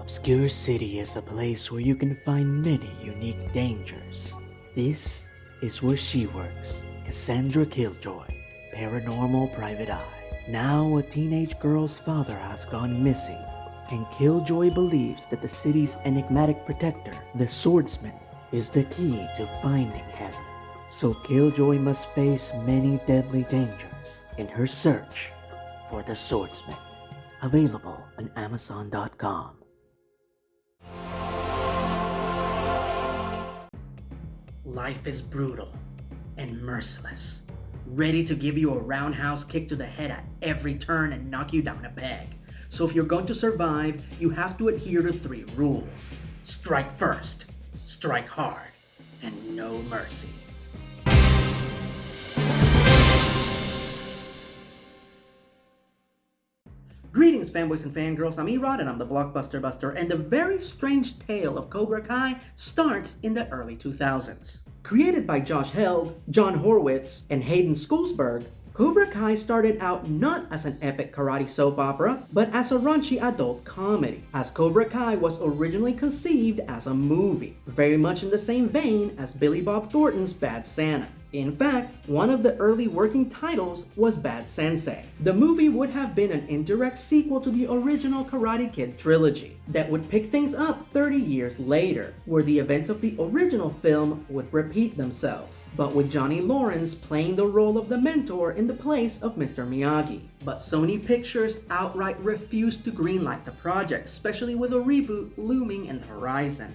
Obscure City is a place where you can find many unique dangers. This is where she works, Cassandra Killjoy, paranormal private eye. Now a teenage girl's father has gone missing, and Killjoy believes that the city's enigmatic protector, the swordsman, is the key to finding him. So Killjoy must face many deadly dangers in her search for the swordsman. Available on Amazon.com. Life is brutal and merciless, ready to give you a roundhouse kick to the head at every turn and knock you down a peg. So if you're going to survive, you have to adhere to 3 rules. Strike first, strike hard, and no mercy. Greetings, fanboys and fangirls. I'm Erod and I'm the Blockbuster Buster, and the very strange tale of Cobra Kai starts in the early 2000s. Created by Josh Held, John Horwitz, and Hayden Schoolsberg, Cobra Kai started out not as an epic karate soap opera, but as a raunchy adult comedy, as Cobra Kai was originally conceived as a movie, very much in the same vein as Billy Bob Thornton's Bad Santa. In fact, one of the early working titles was Bad Sensei. The movie would have been an indirect sequel to the original Karate Kid trilogy that would pick things up 30 years later, where the events of the original film would repeat themselves, but with Johnny Lawrence playing the role of the mentor in the place of Mr. Miyagi. But Sony Pictures outright refused to greenlight the project, especially with a reboot looming in the horizon.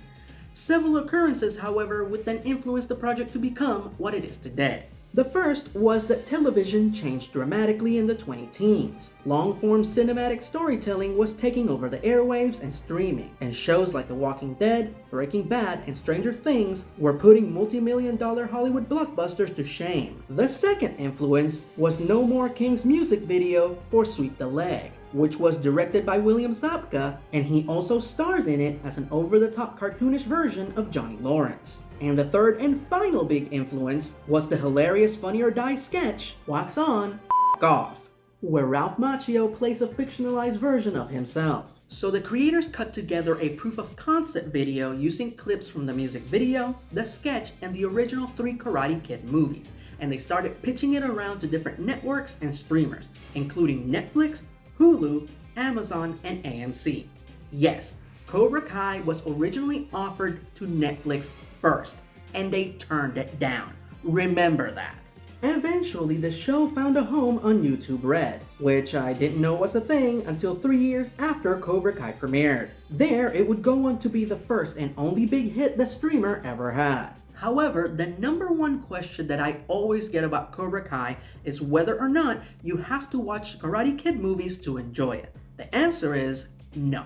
Several occurrences, however, would then influence the project to become what it is today. The first was that television changed dramatically in the 20-teens. Long-form cinematic storytelling was taking over the airwaves and streaming, and shows like The Walking Dead, Breaking Bad, and Stranger Things were putting multi-million-dollar Hollywood blockbusters to shame. The second influence was No More King's music video for Sweep the Leg, which was directed by William Zabka, and he also stars in it as an over-the-top cartoonish version of Johnny Lawrence. And the third and final big influence was the hilarious Funny or Die sketch, Wax On, F*** Off, where Ralph Macchio plays a fictionalized version of himself. So the creators cut together a proof-of-concept video using clips from the music video, the sketch, and the original 3 Karate Kid movies, and they started pitching it around to different networks and streamers, including Netflix, Hulu, Amazon, and AMC. Yes, Cobra Kai was originally offered to Netflix first, and they turned it down. Remember that. Eventually, the show found a home on YouTube Red, which I didn't know was a thing until 3 years after Cobra Kai premiered. There, it would go on to be the first and only big hit the streamer ever had. However, the number one question that I always get about Cobra Kai is whether or not you have to watch Karate Kid movies to enjoy it. The answer is no.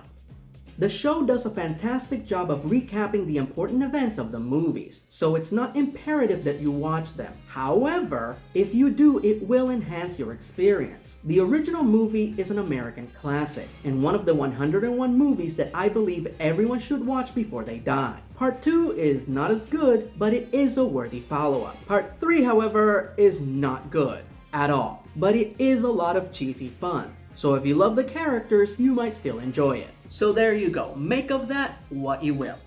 The show does a fantastic job of recapping the important events of the movies, so it's not imperative that you watch them. However, if you do, it will enhance your experience. The original movie is an American classic, and one of the 101 movies that I believe everyone should watch before they die. Part 2 is not as good, but it is a worthy follow-up. Part 3, however, is not good at all, but it is a lot of cheesy fun. So if you love the characters, you might still enjoy it. So there you go. Make of that what you will.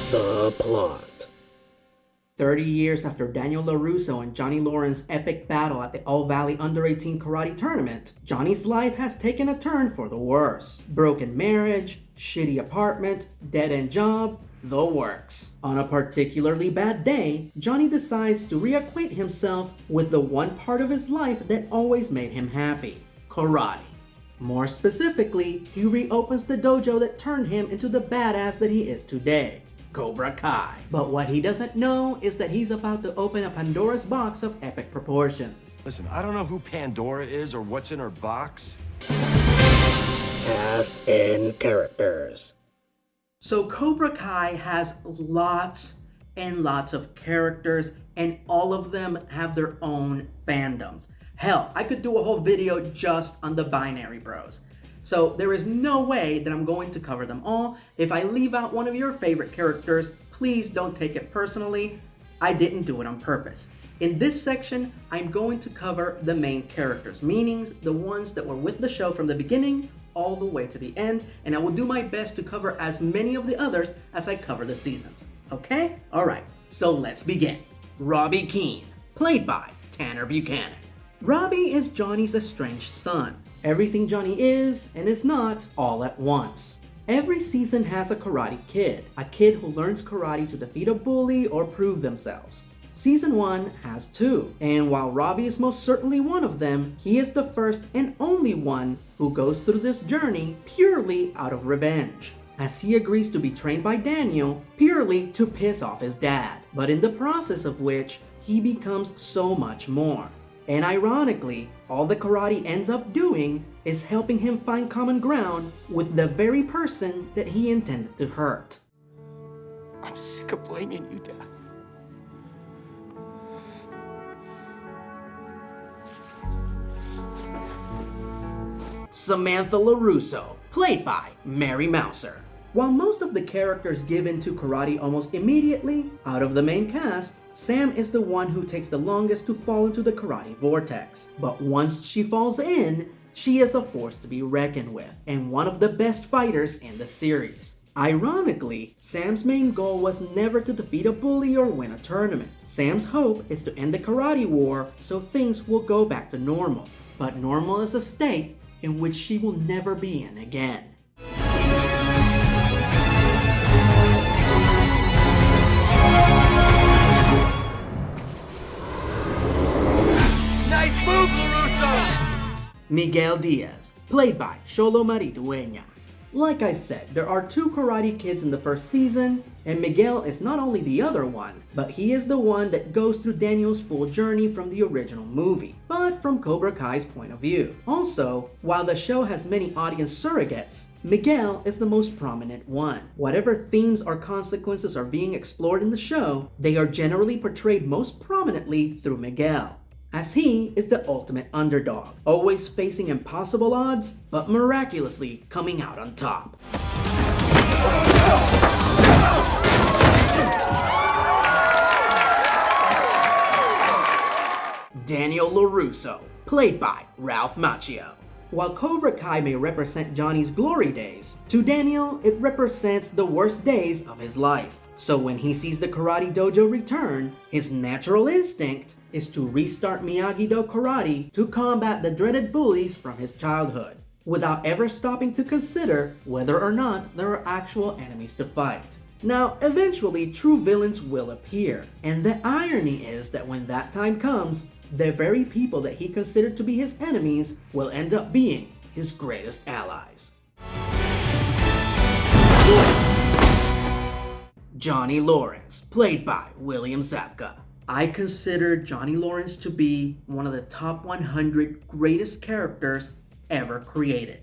The plot. 30 years after Daniel LaRusso and Johnny Lawrence's epic battle at the All-Valley Under-18 Karate Tournament, Johnny's life has taken a turn for the worse. Broken marriage, shitty apartment, dead-end job, the works. On a particularly bad day, Johnny decides to reacquaint himself with the one part of his life that always made him happy: karate. More specifically, he reopens the dojo that turned him into the badass that he is today, Cobra Kai. But what he doesn't know is that he's about to open a Pandora's box of epic proportions. Listen, I don't know who Pandora is or what's in her box. Cast and characters. So Cobra Kai has lots and lots of characters, and all of them have their own fandoms. Hell, I could do a whole video just on the Binary Bros. So there is no way that I'm going to cover them all. If I leave out one of your favorite characters, please don't take it personally. I didn't do it on purpose. In this section, I'm going to cover the main characters, meaning the ones that were with the show from the beginning all the way to the end, and I will do my best to cover as many of the others as I cover the seasons. Okay? Alright, so let's begin. Robbie Keene, played by Tanner Buchanan. Robbie is Johnny's estranged son. Everything Johnny is and is not all at once. Every season has a karate kid, a kid who learns karate to defeat a bully or prove themselves. Season 1 has 2, and while Robbie is most certainly one of them, he is the first and only one who goes through this journey purely out of revenge, as he agrees to be trained by Daniel purely to piss off his dad, but in the process of which he becomes so much more. And ironically, all the karate ends up doing is helping him find common ground with the very person that he intended to hurt. I'm sick of blaming you, Dad. Samantha LaRusso, played by Mary Mouser. While most of the characters give in to karate almost immediately, out of the main cast, Sam is the one who takes the longest to fall into the karate vortex. But once she falls in, she is a force to be reckoned with, and one of the best fighters in the series. Ironically, Sam's main goal was never to defeat a bully or win a tournament. Sam's hope is to end the karate war so things will go back to normal. But normal is a state in which she will never be in again. Nice move, LaRusso! Miguel Diaz, played by Xolo Maridueña. Like I said, there are 2 karate kids in the first season, and Miguel is not only the other one, but he is the one that goes through Daniel's full journey from the original movie, but from Cobra Kai's point of view. Also, while the show has many audience surrogates, Miguel is the most prominent one. Whatever themes or consequences are being explored in the show, they are generally portrayed most prominently through Miguel, as he is the ultimate underdog, always facing impossible odds, but miraculously coming out on top. Daniel LaRusso, played by Ralph Macchio. While Cobra Kai may represent Johnny's glory days, to Daniel it represents the worst days of his life. So when he sees the karate dojo return, his natural instinct is to restart Miyagi-Do karate to combat the dreaded bullies from his childhood, without ever stopping to consider whether or not there are actual enemies to fight. Now, eventually true villains will appear, and the irony is that when that time comes, the very people that he considered to be his enemies will end up being his greatest allies. Johnny Lawrence, played by William Zabka. I consider Johnny Lawrence to be one of the top 100 greatest characters ever created.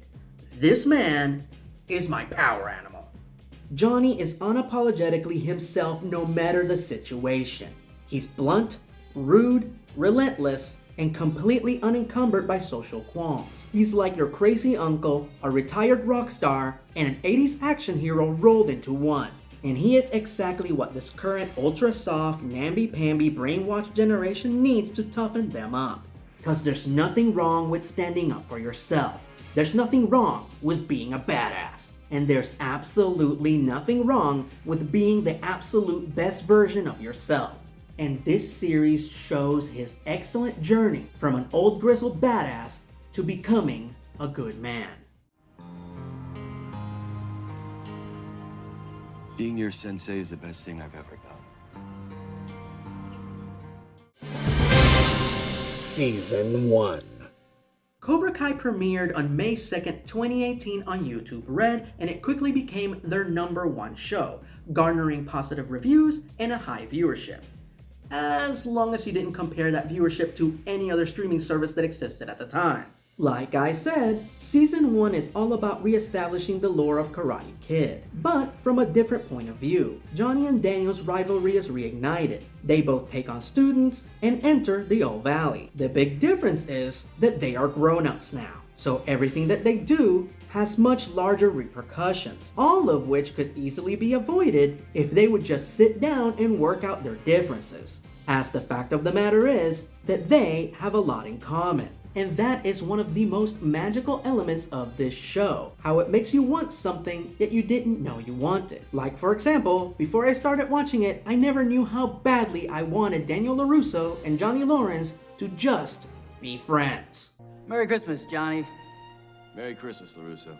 This man is my power animal. Johnny is unapologetically himself no matter the situation. He's blunt, rude, relentless, and completely unencumbered by social qualms. He's like your crazy uncle, a retired rock star, and an 80s action hero rolled into one. And he is exactly what this current ultra-soft, namby-pamby, brainwashed generation needs to toughen them up. Cause there's nothing wrong with standing up for yourself. There's nothing wrong with being a badass. And there's absolutely nothing wrong with being the absolute best version of yourself. And this series shows his excellent journey from an old grizzled badass to becoming a good man. Being your sensei is the best thing I've ever done. Season 1. Cobra Kai premiered on May 2nd, 2018 on YouTube Red, and it quickly became their #1 show, garnering positive reviews and a high viewership. As long as you didn't compare that viewership to any other streaming service that existed at the time. Like I said, Season 1 is all about re-establishing the lore of Karate Kid, but from a different point of view. Johnny and Daniel's rivalry is reignited. They both take on students and enter the Old Valley. The big difference is that they are grown-ups now, so everything that they do has much larger repercussions, all of which could easily be avoided if they would just sit down and work out their differences. As the fact of the matter is that they have a lot in common. And that is one of the most magical elements of this show. How it makes you want something that you didn't know you wanted. Like for example, before I started watching it, I never knew how badly I wanted Daniel LaRusso and Johnny Lawrence to just be friends. Merry Christmas, Johnny. Merry Christmas, LaRusso.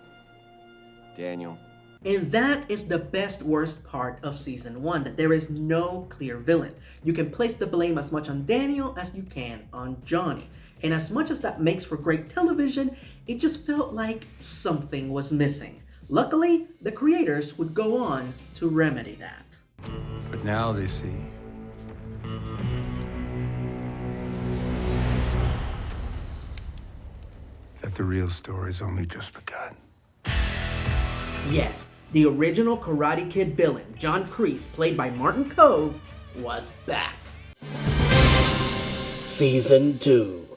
Daniel. And that is the best worst part of season 1, that there is no clear villain. You can place the blame as much on Daniel as you can on Johnny. And as much as that makes for great television, it just felt like something was missing. Luckily, the creators would go on to remedy that. But now they see. That the real story's only just begun. Yes, the original Karate Kid villain, John Kreese, played by Martin Kove, was back. Season 2.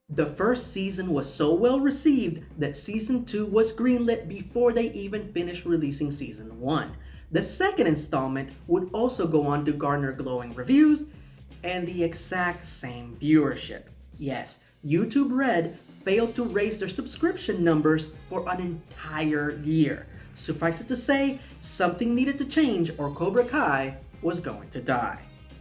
The first season was so well received that season 2 was greenlit before they even finished releasing season 1. The second installment would also go on to garner glowing reviews and the exact same viewership. Yes, YouTube Red failed to raise their subscription numbers for an entire year. Suffice it to say, something needed to change or Cobra Kai was going to die.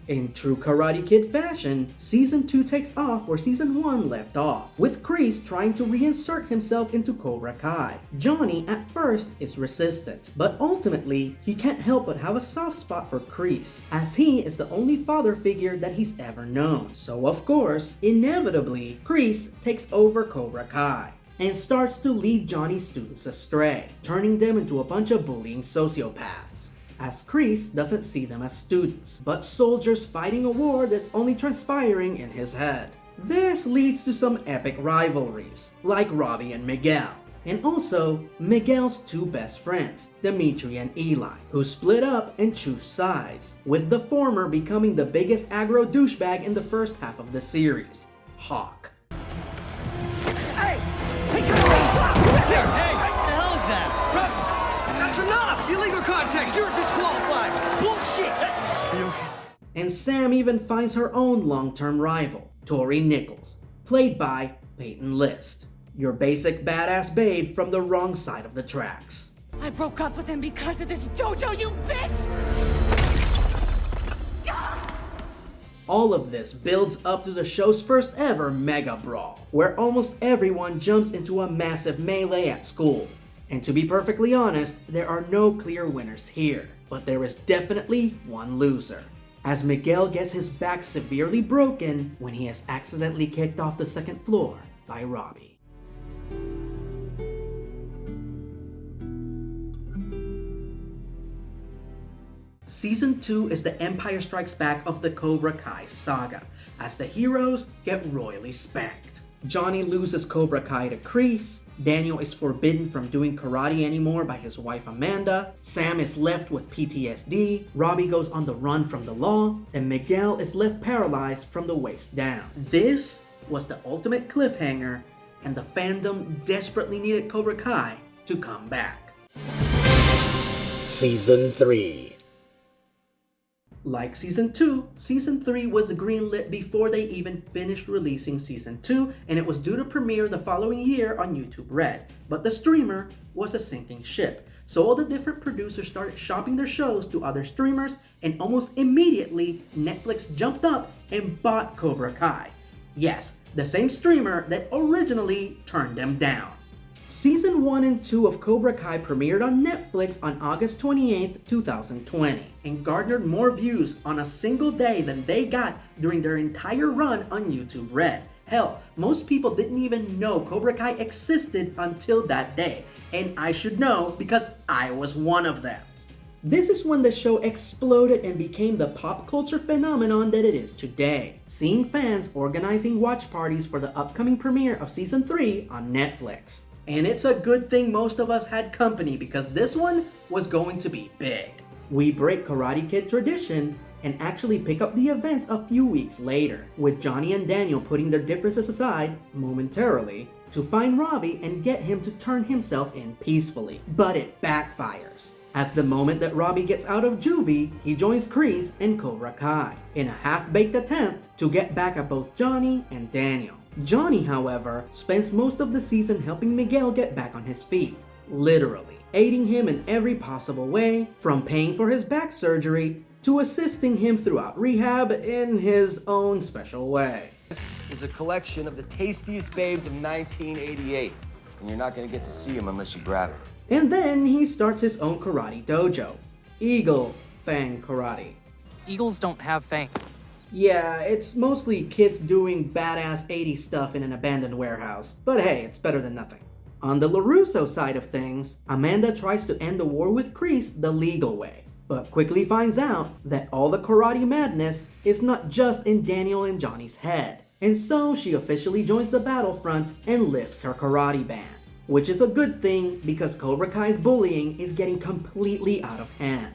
In true Karate Kid fashion, Season 2 takes off where Season 1 left off, with Kreese trying to reinsert himself into Cobra Kai. Johnny at first is resistant, but ultimately he can't help but have a soft spot for Kreese, as he is the only father figure that he's ever known. So of course, inevitably, Kreese takes over Cobra Kai and starts to lead Johnny's students astray, turning them into a bunch of bullying sociopaths, as Kreese doesn't see them as students, but soldiers fighting a war that's only transpiring in his head. This leads to some epic rivalries, like Robbie and Miguel, and also Miguel's two best friends, Dimitri and Eli, who split up and choose sides, with the former becoming the biggest aggro douchebag in the first half of the series, Hawk. Hey! Hey, come on! Stop! Here! Hey! What the hell is that? That's enough! Illegal contact! You're disqualified! Bullshit! Are you okay? And Sam even finds her own long-term rival, Tori Nichols, played by Peyton List, your basic badass babe from the wrong side of the tracks. I broke up with him because of this JoJo, you bitch! All of this builds up to the show's first ever Mega Brawl, where almost everyone jumps into a massive melee at school. And to be perfectly honest, there are no clear winners here, but there is definitely one loser, as Miguel gets his back severely broken when he is accidentally kicked off the second floor by Robbie. Season 2 is the Empire Strikes Back of the Cobra Kai saga, as the heroes get royally spanked. Johnny loses Cobra Kai to Kreese, Daniel is forbidden from doing karate anymore by his wife Amanda, Sam is left with PTSD, Robbie goes on the run from the law, and Miguel is left paralyzed from the waist down. This was the ultimate cliffhanger, and the fandom desperately needed Cobra Kai to come back. Season 3. Like Season 2, Season 3 was greenlit before they even finished releasing Season 2, and it was due to premiere the following year on YouTube Red. But the streamer was a sinking ship, so all the different producers started shopping their shows to other streamers, and almost immediately Netflix jumped up and bought Cobra Kai. Yes, the same streamer that originally turned them down. Season 1 and 2 of Cobra Kai premiered on Netflix on August 28, 2020, and garnered more views on a single day than they got during their entire run on YouTube Red. Hell, most people didn't even know Cobra Kai existed until that day, and I should know because I was one of them. This is when the show exploded and became the pop culture phenomenon that it is today, seeing fans organizing watch parties for the upcoming premiere of Season 3 on Netflix. And it's a good thing most of us had company, because this one was going to be big. We break Karate Kid tradition and actually pick up the events a few weeks later, with Johnny and Daniel putting their differences aside, momentarily, to find Robbie and get him to turn himself in peacefully. But it backfires, as the moment that Robbie gets out of juvie, he joins Kreese and Cobra Kai in a half-baked attempt to get back at both Johnny and Daniel. Johnny, however, spends most of the season helping Miguel get back on his feet, literally, aiding him in every possible way, from paying for his back surgery to assisting him throughout rehab in his own special way. This is a collection of the tastiest babes of 1988, and you're not gonna get to see them unless you grab it. And then he starts his own karate dojo, Eagle Fang Karate. Eagles don't have fangs. Yeah, it's mostly kids doing badass 80s stuff in an abandoned warehouse, but hey, it's better than nothing. On the LaRusso side of things, Amanda tries to end the war with Kreese the legal way, but quickly finds out that all the karate madness is not just in Daniel and Johnny's head, and so she officially joins the battlefront and lifts her karate ban. Which is a good thing because Cobra Kai's bullying is getting completely out of hand.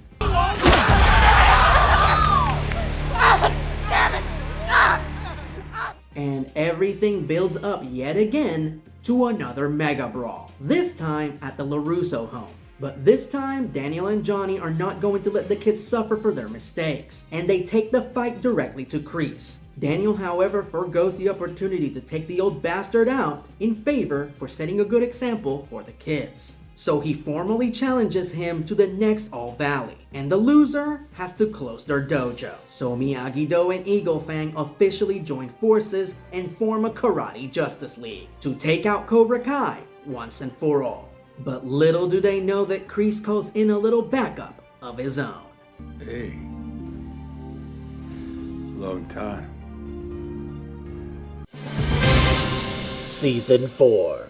And everything builds up yet again to another mega brawl, this time at the LaRusso home. But this time, Daniel and Johnny are not going to let the kids suffer for their mistakes, and they take the fight directly to Kreese. Daniel, however, forgoes the opportunity to take the old bastard out in favor for setting a good example for the kids. So he formally challenges him to the next All Valley, and the loser has to close their dojo. So Miyagi-Do and Eagle Fang officially join forces and form a Karate Justice League to take out Cobra Kai once and for all. But little do they know that Kreese calls in a little backup of his own. Hey. Long time. Season 4.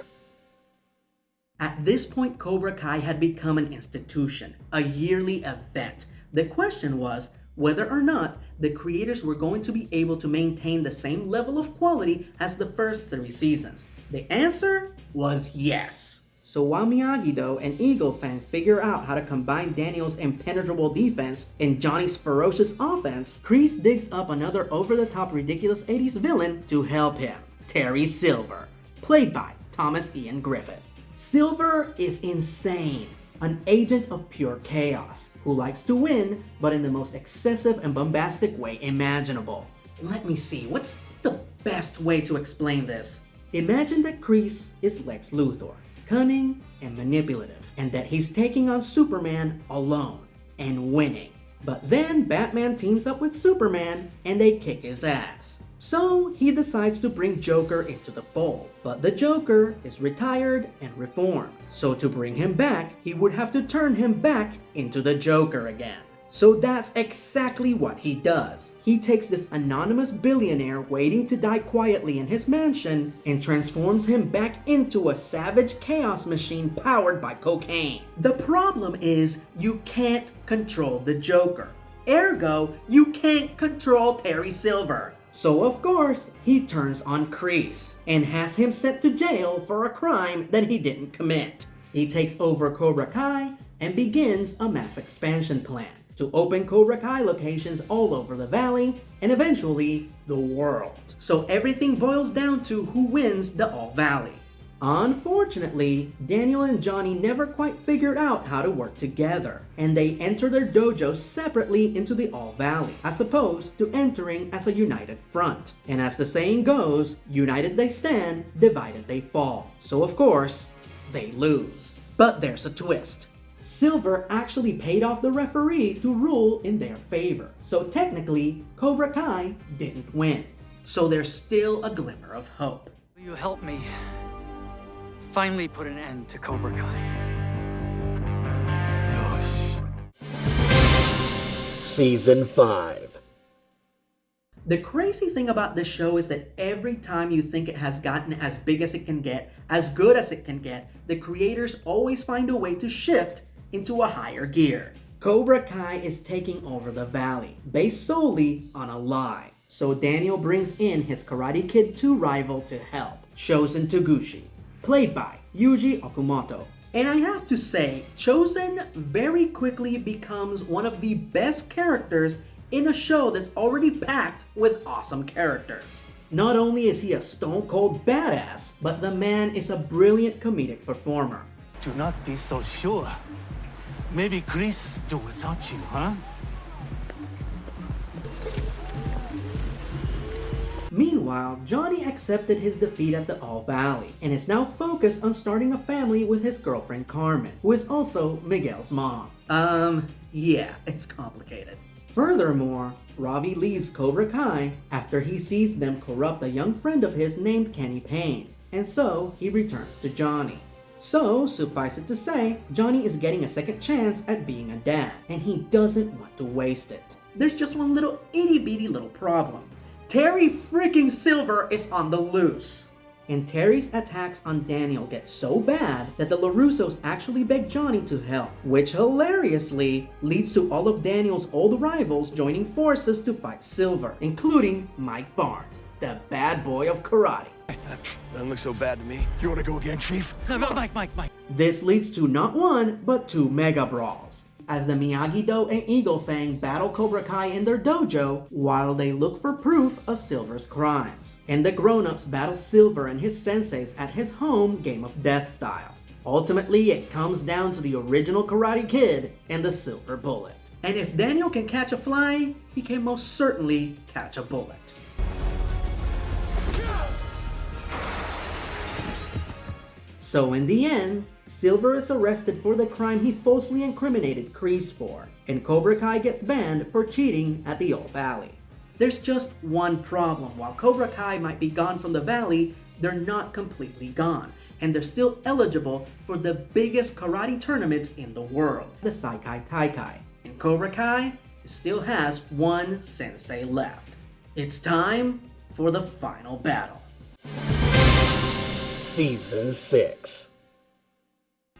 At this point, Cobra Kai had become an institution, a yearly event. The question was whether or not the creators were going to be able to maintain the same level of quality as the first 3 seasons. The answer was yes. So while Miyagi-Do and Eagle Fang figure out how to combine Daniel's impenetrable defense and Johnny's ferocious offense, Kreese digs up another over-the-top ridiculous 80s villain to help him, Terry Silver, played by Thomas Ian Griffith. Silver is insane, an agent of pure chaos, who likes to win, but in the most excessive and bombastic way imaginable. Let me see, what's the best way to explain this? Imagine that Kreese is Lex Luthor, cunning and manipulative, and that he's taking on Superman alone and winning. But then Batman teams up with Superman and they kick his ass. So he decides to bring Joker into the fold, but the Joker is retired and reformed. So to bring him back, he would have to turn him back into the Joker again. So that's exactly what he does. He takes this anonymous billionaire waiting to die quietly in his mansion and transforms him back into a savage chaos machine powered by cocaine. The problem is you can't control the Joker. Ergo, you can't control Terry Silver. So of course, he turns on Kreese and has him sent to jail for a crime that he didn't commit. He takes over Cobra Kai and begins a mass expansion plan to open Cobra Kai locations all over the valley and eventually the world. So everything boils down to who wins the All Valley. Unfortunately, Daniel and Johnny never quite figured out how to work together, and they enter their dojos separately into the All Valley, as opposed to entering as a united front. And as the saying goes, united they stand, divided they fall. So of course, they lose. But there's a twist. Silver actually paid off the referee to rule in their favor. So technically, Cobra Kai didn't win. So there's still a glimmer of hope. Will you help me finally put an end to Cobra Kai? Season 5. The crazy thing about this show is that every time you think it has gotten as big as it can get, as good as it can get, the creators always find a way to shift into a higher gear. Cobra Kai is taking over the valley, based solely on a lie. So Daniel brings in his Karate Kid 2 rival to help, Chosen Toguchi, played by Yuji Okumoto. And I have to say, Chosen very quickly becomes one of the best characters in a show that's already packed with awesome characters. Not only is he a stone-cold badass, but the man is a brilliant comedic performer. Do not be so sure. Maybe Greece do without you, huh? Meanwhile, Johnny accepted his defeat at the All Valley and is now focused on starting a family with his girlfriend Carmen, who is also Miguel's mom. Yeah, it's complicated. Furthermore, Ravi leaves Cobra Kai after he sees them corrupt a young friend of his named Kenny Payne, and so he returns to Johnny. So, suffice it to say, Johnny is getting a second chance at being a dad, and he doesn't want to waste it. There's just one little itty-bitty little problem. Terry freaking Silver is on the loose. And Terry's attacks on Daniel get so bad that the LaRussos actually beg Johnny to help, which hilariously leads to all of Daniel's old rivals joining forces to fight Silver, including Mike Barnes, the bad boy of karate. Doesn't look so bad to me. You want to go again, Chief? Mike. This leads to not one, but two mega brawls, as the Miyagi-Do and Eagle Fang battle Cobra Kai in their dojo while they look for proof of Silver's crimes. And the grown-ups battle Silver and his senseis at his home Game of Death style. Ultimately, it comes down to the original Karate Kid and the Silver Bullet. And if Daniel can catch a fly, he can most certainly catch a bullet. So in the end, Silver is arrested for the crime he falsely incriminated Kreese for, and Cobra Kai gets banned for cheating at the All Valley. There's just one problem. While Cobra Kai might be gone from the Valley, they're not completely gone, and they're still eligible for the biggest karate tournament in the world, the Saikai Taikai. And Cobra Kai still has one sensei left. It's time for the final battle. Season 6.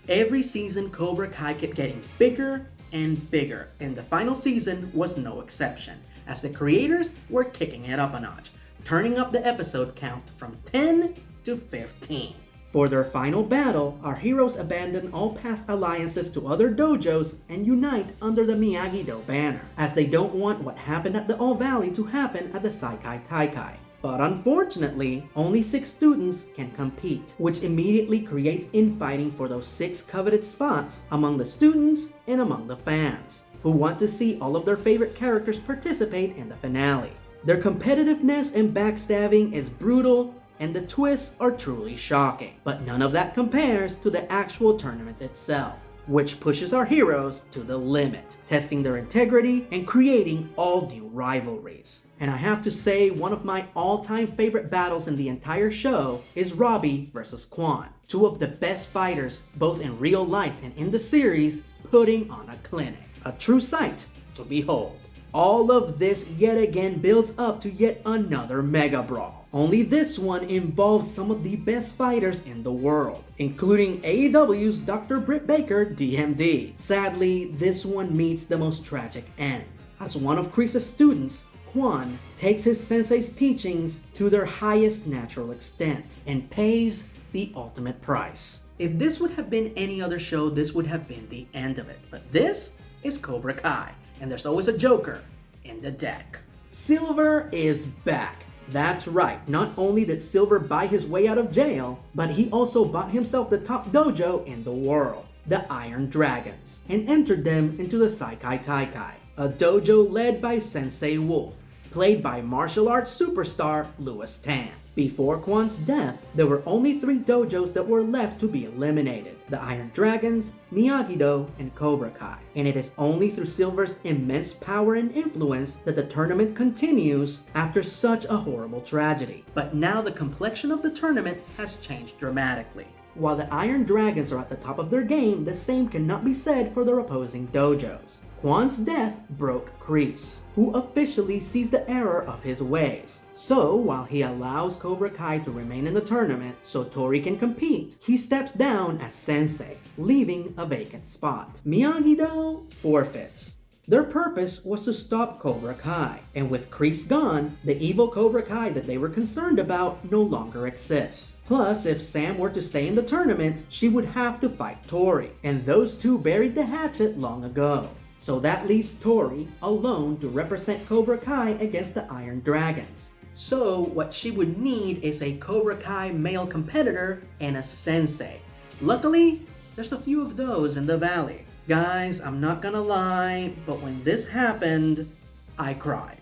Every season, Cobra Kai kept getting bigger and bigger, and the final season was no exception, as the creators were kicking it up a notch, turning up the episode count from 10 to 15. For their final battle, our heroes abandon all past alliances to other dojos and unite under the Miyagi-Do banner, as they don't want what happened at the All Valley to happen at the Saikai Taikai. But unfortunately, only 6 students can compete, which immediately creates infighting for those 6 coveted spots among the students and among the fans, who want to see all of their favorite characters participate in the finale. Their competitiveness and backstabbing is brutal, and the twists are truly shocking, but none of that compares to the actual tournament itself, which pushes our heroes to the limit, testing their integrity and creating all new rivalries. And I have to say, one of my all-time favorite battles in the entire show is Robbie versus Quan, 2 of the best fighters both in real life and in the series, putting on a clinic. A true sight to behold. All of this yet again builds up to yet another mega brawl. Only this one involves some of the best fighters in the world, including AEW's Dr. Britt Baker, DMD. Sadly, this one meets the most tragic end, as one of Kreese's students, Quan, takes his sensei's teachings to their highest natural extent and pays the ultimate price. If this would have been any other show, this would have been the end of it. But this is Cobra Kai, and there's always a Joker in the deck. Silver is back. That's right, not only did Silver buy his way out of jail, but he also bought himself the top dojo in the world, the Iron Dragons, and entered them into the Saikai Taikai, a dojo led by Sensei Wolf, played by martial arts superstar Louis Tan. Before Quan's death, there were only 3 dojos that were left to be eliminated: the Iron Dragons, Miyagi-Do, and Cobra Kai. And it is only through Silver's immense power and influence that the tournament continues after such a horrible tragedy. But now the complexion of the tournament has changed dramatically. While the Iron Dragons are at the top of their game, the same cannot be said for their opposing dojos. Quan's death broke Kreese, who officially sees the error of his ways. So, while he allows Cobra Kai to remain in the tournament so Tori can compete, he steps down as sensei, leaving a vacant spot. Miyagi-Do forfeits. Their purpose was to stop Cobra Kai, and with Kreese gone, the evil Cobra Kai that they were concerned about no longer exists. Plus, if Sam were to stay in the tournament, she would have to fight Tori, and those two buried the hatchet long ago. So that leaves Tori alone to represent Cobra Kai against the Iron Dragons. So what she would need is a Cobra Kai male competitor and a sensei. Luckily, there's a few of those in the valley. Guys, I'm not gonna lie, but when this happened, I cried.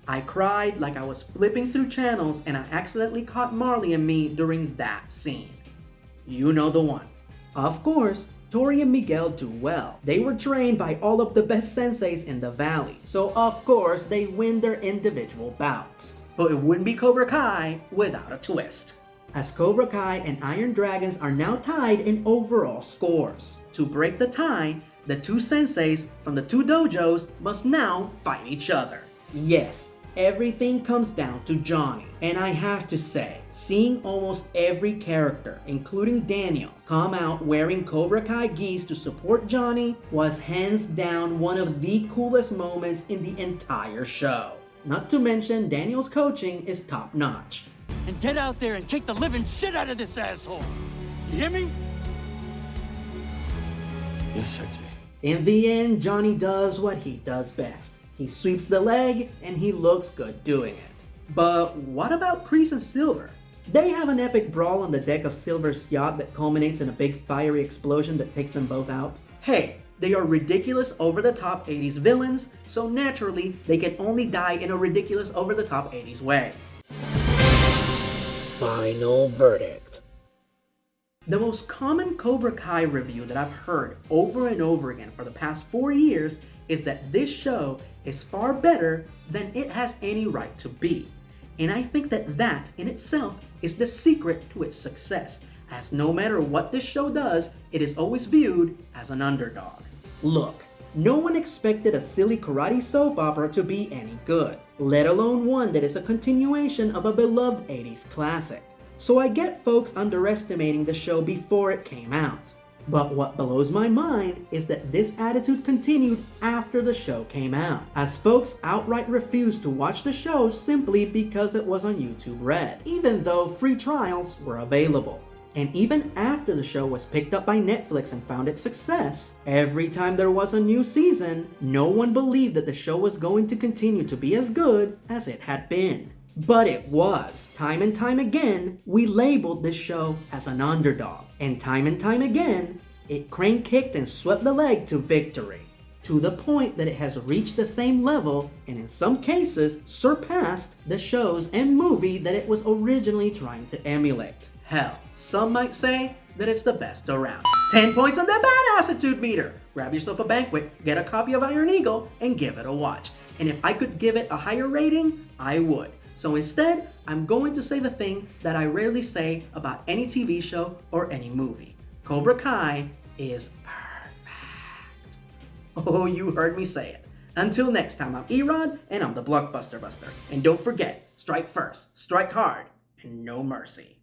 I cried like I was flipping through channels and I accidentally caught Marley and me during that scene. You know the one. Of course, Tori and Miguel do well. They were trained by all of the best senseis in the valley, so of course they win their individual bouts. But it wouldn't be Cobra Kai without a twist, as Cobra Kai and Iron Dragons are now tied in overall scores. To break the tie, the two senseis from the two dojos must now fight each other. Yes, everything comes down to Johnny, and I have to say, seeing almost every character, including Daniel, come out wearing Cobra Kai gis to support Johnny was hands down one of the coolest moments in the entire show. Not to mention, Daniel's coaching is top notch. And get out there and kick the living shit out of this asshole. You hear me? Yes, that's me. In the end, Johnny does what he does best. He sweeps the leg, and he looks good doing it. But what about Kreese and Silver? They have an epic brawl on the deck of Silver's yacht that culminates in a big fiery explosion that takes them both out. Hey, they are ridiculous over-the-top 80s villains, so naturally, they can only die in a ridiculous over-the-top 80s way. Final verdict. The most common Cobra Kai review that I've heard over and over again for the past 4 years is that this show is far better than it has any right to be. And I think that that in itself is the secret to its success, as no matter what this show does, it is always viewed as an underdog. Look, no one expected a silly karate soap opera to be any good, let alone one that is a continuation of a beloved 80s classic. So I get folks underestimating the show before it came out. But what blows my mind is that this attitude continued after the show came out, as folks outright refused to watch the show simply because it was on YouTube Red, even though free trials were available. And even after the show was picked up by Netflix and found its success, every time there was a new season, no one believed that the show was going to continue to be as good as it had been. But it was. Time and time again, we labeled this show as an underdog. And time again, it crane kicked and swept the leg to victory. To the point that it has reached the same level, and in some cases, surpassed the shows and movie that it was originally trying to emulate. Hell, some might say that it's the best around. 10 points on that bad attitude meter. Grab yourself a banquet, get a copy of Iron Eagle, and give it a watch. And if I could give it a higher rating, I would. So instead, I'm going to say the thing that I rarely say about any TV show or any movie. Cobra Kai is perfect. Oh, you heard me say it. Until next time, I'm Erod, and I'm the Blockbuster Buster. And don't forget, strike first, strike hard, and no mercy.